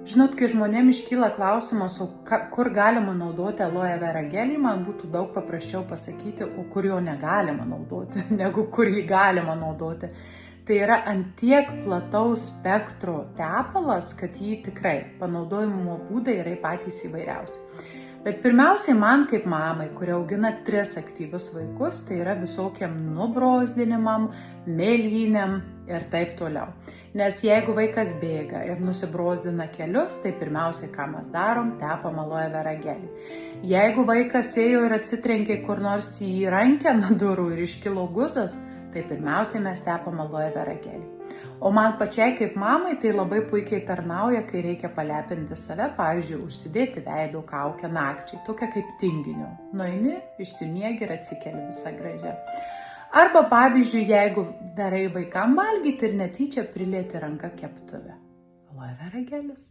Žinot, kai žmonėms iškyla klausimas, kur galima naudoti aloe vera gelį, man būtų daug paprasčiau pasakyti, o kur jo negalima naudoti, negu kur jį galima naudoti. Tai yra ant tiek plataus spektro tepalas, kad jį tikrai panaudojimo būdai yra patys įvairiausi. Bet pirmiausiai man kaip mamai, kurie augina 3 aktyvius vaikus, tai yra visokiam nubrozdinimam, mėlynėm ir taip toliau. Nes jeigu vaikas bėga ir nusibrozdina kelius, tai pirmiausiai, ką mes darom, tepam aloe vera gelį. Jeigu vaikas ėjo ir atsitrenkė kur nors į rankeną durų ir iškilo guzas, tai pirmiausiai mes tepam aloe vera gelį. O man pačiai kaip mamai tai labai puikiai tarnauja, kai reikia palepinti save, pavyzdžiui, užsidėti veido kaukę nakčiai, tokia kaip tinginio. Nueini, išsimiegi ir atsikeli visą gražią. Arba, pavyzdžiui, jeigu darai vaikam valgyti ir netyčia prilieti ranką keptuvę. Aloe vera gelis.